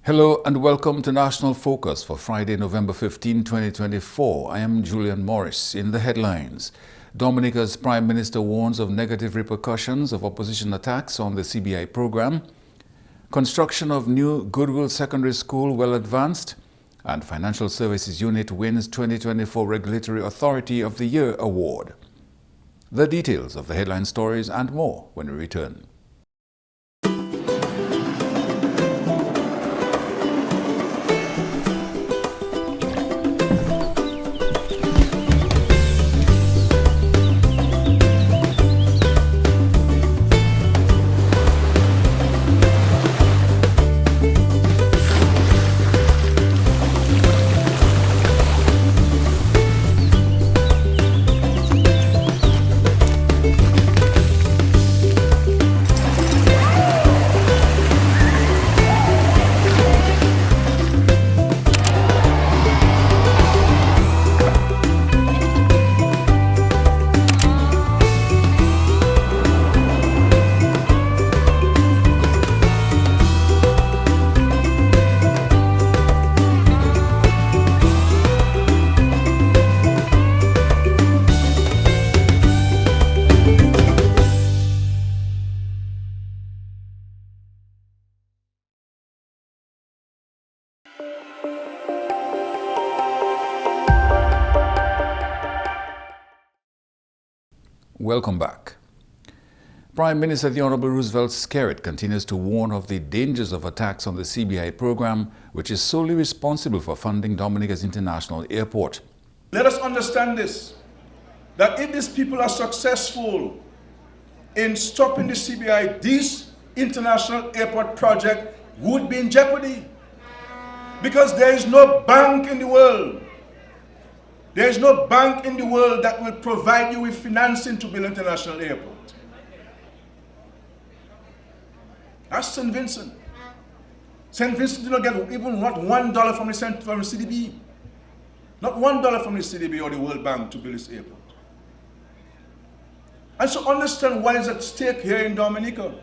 Hello and welcome to National Focus for Friday, November 15, 2024. I am Julian Morris. In the headlines, Dominica's Prime Minister warns of negative repercussions of opposition attacks on the CBI program, construction of new Goodwill Secondary School well advanced, and Financial Services Unit wins 2024 Regulatory Authority of the Year award. The details of the headline stories and more when we return. Welcome back. Prime Minister the Honorable Roosevelt Skerrit continues to warn of the dangers of attacks on the CBI program, which is solely responsible for funding Dominica's international airport. Let us understand this, that if these people are successful in stopping the CBI, this international airport project would be in jeopardy. Because there is no bank in the world. There is no bank in the world that will provide you with financing to build an international airport. That's St. Vincent. St. Vincent did not get even not $1 from the CDB. Not $1 from the CDB or the World Bank to build this airport. And so understand what is at stake here in Dominica.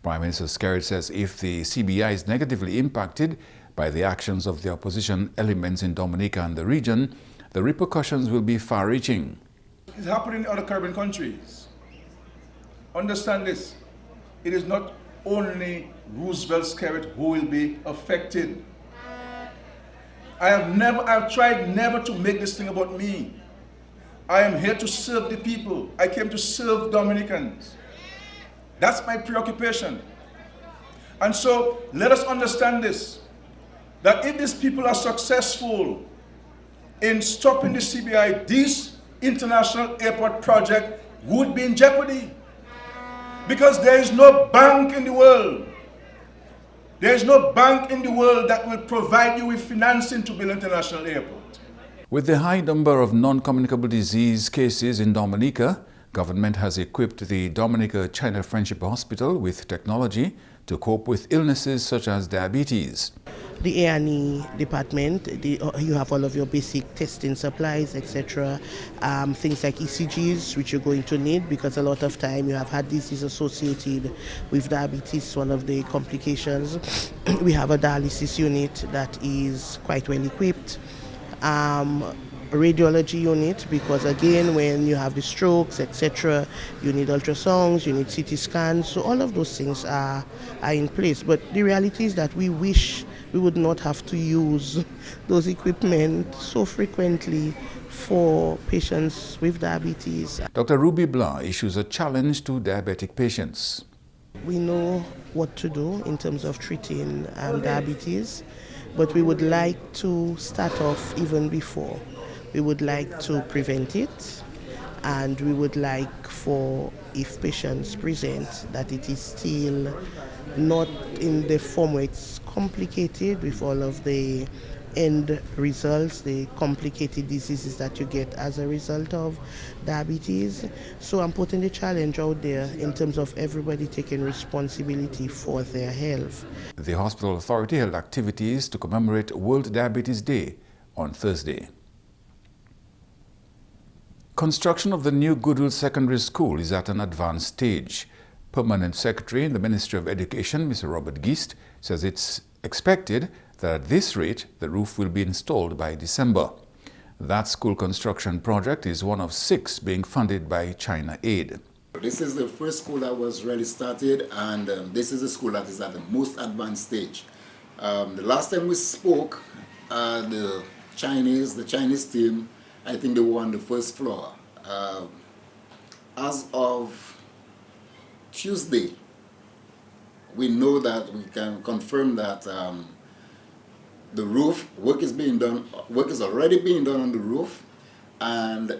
Prime Minister Skerrit says if the CBI is negatively impacted by the actions of the opposition elements in Dominica and the region, the repercussions will be far-reaching. It's happening in other Caribbean countries. Understand this. It is not only Roosevelt Skerrit who will be affected. I've tried never to make this thing about me. I am here to serve the people. I came to serve Dominicans. That's my preoccupation. And so let us understand this, that if these people are successful in stopping the CBI, this international airport project would be in jeopardy. Because there is no bank in the world. There is no bank in the world that will provide you with financing to build an international airport. With the high number of non-communicable disease cases in Dominica, government has equipped the Dominica-China Friendship Hospital with technology to cope with illnesses such as diabetes. The A&E department, you have all of your basic testing supplies, etc. Things like ECGs, which you're going to need because a lot of time you have had disease associated with diabetes, one of the complications. We have a dialysis unit that is quite well equipped. Radiology unit, because again when you have the strokes, etc., you need ultrasounds, you need CT scans, so all of those things are in place. But the reality is that we wish we would not have to use those equipment so frequently for patients with diabetes. Dr. Ruby Blanc issues a challenge to diabetic patients. We know what to do in terms of treating diabetes, but we would like to start off even before. We would like to prevent it, and we would like for, if patients present, that it is still not in the form where it's complicated with all of the end results, the complicated diseases that you get as a result of diabetes. So I'm putting the challenge out there in terms of everybody taking responsibility for their health. The hospital authority held activities to commemorate World Diabetes Day on Thursday. Construction of the new Goodwill Secondary School is at an advanced stage. Permanent Secretary in the Ministry of Education, Mr. Robert Geist, says it's expected that at this rate, the roof will be installed by December. That school construction project is one of 6 being funded by China Aid. This is the first school that was really started, and this is a school that is at the most advanced stage. The last time we spoke, the Chinese team, I think they were on the first floor. As of Tuesday, we know that we can confirm that the roof work is already being done on the roof, and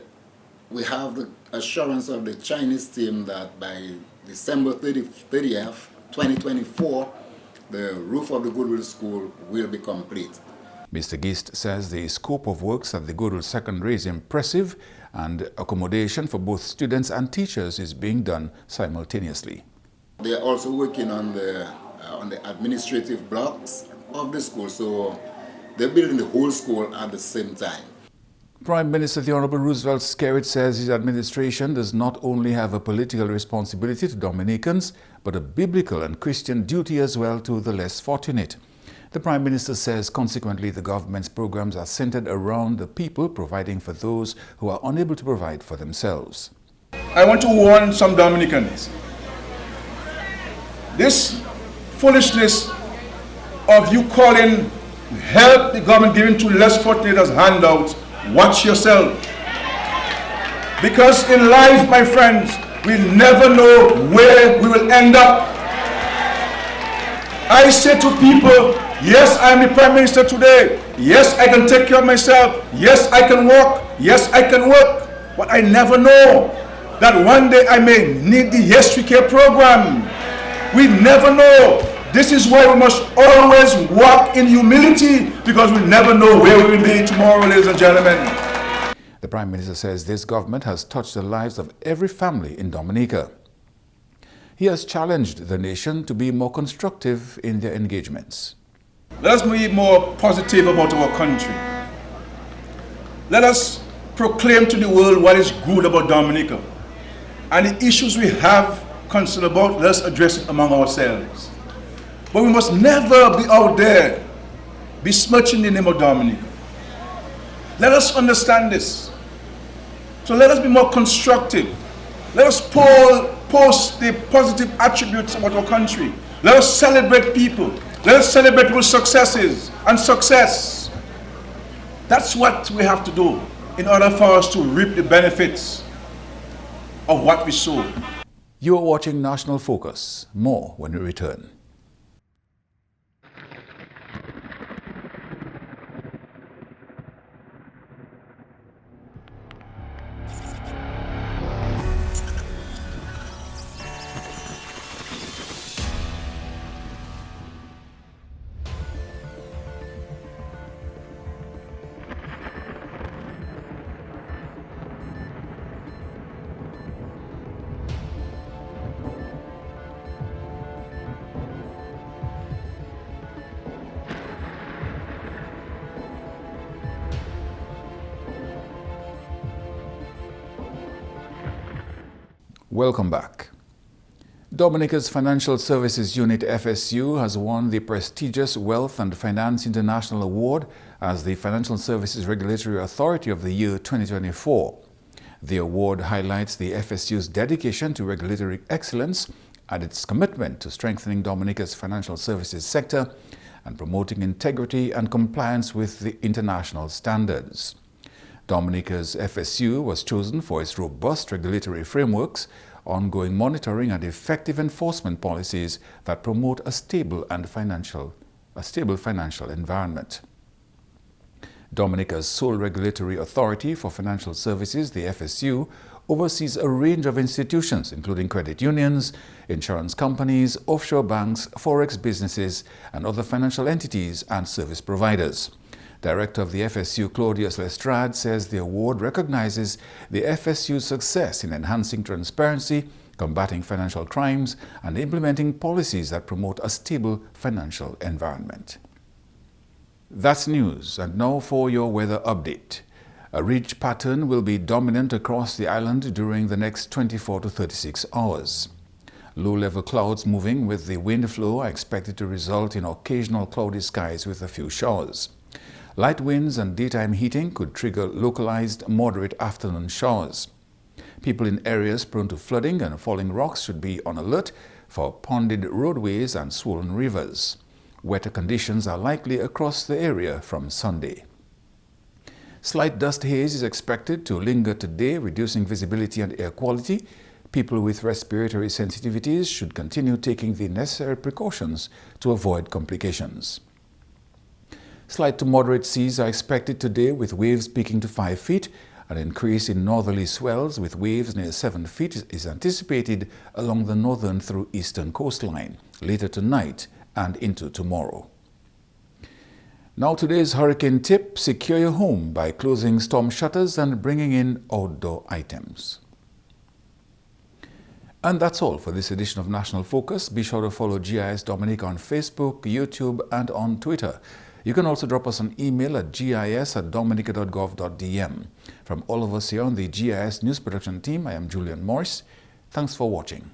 we have the assurance of the Chinese team that by December 30th, 2024, the roof of the Goodwill School will be complete. Mr. Gist says the scope of works at the Goodwill Secondary is impressive and accommodation for both students and teachers is being done simultaneously. They are also working on the administrative blocks of the school, so they're building the whole school at the same time. Prime Minister the Honorable Roosevelt Skerrit says his administration does not only have a political responsibility to Dominicans, but a biblical and Christian duty as well to the less fortunate. The Prime Minister says consequently the government's programs are centered around the people, providing for those who are unable to provide for themselves. I want to warn some Dominicans. This foolishness of you calling help the government giving to less fortunate as handouts, watch yourself. Because in life, my friends, we never know where we will end up. I say to people, yes, I am the Prime Minister today. Yes, I can take care of myself. Yes, I can walk. Yes, I can work. But I never know that one day I may need the history care program. We never know. This is why we must always walk in humility, because we never know where we will be tomorrow, ladies and gentlemen. The Prime Minister says this government has touched the lives of every family in Dominica. He has challenged the nation to be more constructive in their engagements. Let us be more positive about our country. Let us proclaim to the world what is good about Dominica. And the issues we have concern about, let us address it among ourselves. But we must never be out there besmirching the name of Dominica. Let us understand this. So let us be more constructive. Let us post the positive attributes about our country. Let us celebrate people. Let us celebrate people's successes and success. That's what we have to do in order for us to reap the benefits of what we sow. You are watching National Focus. More when we return. Welcome back. Dominica's Financial Services Unit FSU has won the prestigious Wealth and Finance International Award as the Financial Services Regulatory Authority of the Year 2024. The award highlights the FSU's dedication to regulatory excellence and its commitment to strengthening Dominica's financial services sector and promoting integrity and compliance with the international standards. Dominica's FSU was chosen for its robust regulatory frameworks, ongoing monitoring and effective enforcement policies that promote a stable financial environment. Dominica's sole regulatory authority for financial services, the FSU, oversees a range of institutions including credit unions, insurance companies, offshore banks, forex businesses, and other financial entities and service providers. Director of the FSU, Claudius Lestrade, says the award recognizes the FSU's success in enhancing transparency, combating financial crimes, and implementing policies that promote a stable financial environment. That's news, and now for your weather update. A ridge pattern will be dominant across the island during the next 24 to 36 hours. Low-level clouds moving with the wind flow are expected to result in occasional cloudy skies with a few showers. Light winds and daytime heating could trigger localized moderate afternoon showers. People in areas prone to flooding and falling rocks should be on alert for ponded roadways and swollen rivers. Wetter conditions are likely across the area from Sunday. Slight dust haze is expected to linger today, reducing visibility and air quality. People with respiratory sensitivities should continue taking the necessary precautions to avoid complications. Slight to moderate seas are expected today, with waves peaking to 5 feet. An increase in northerly swells with waves near 7 feet is anticipated along the northern through eastern coastline later tonight and into tomorrow. Now today's hurricane tip: secure your home by closing storm shutters and bringing in outdoor items. And that's all for this edition of National Focus. Be sure to follow GIS Dominica on Facebook, YouTube, and on Twitter. You can also drop us an email at gis@dominica.gov.dm. From all of us here on the GIS News Production team, I am Julian Morris. Thanks for watching.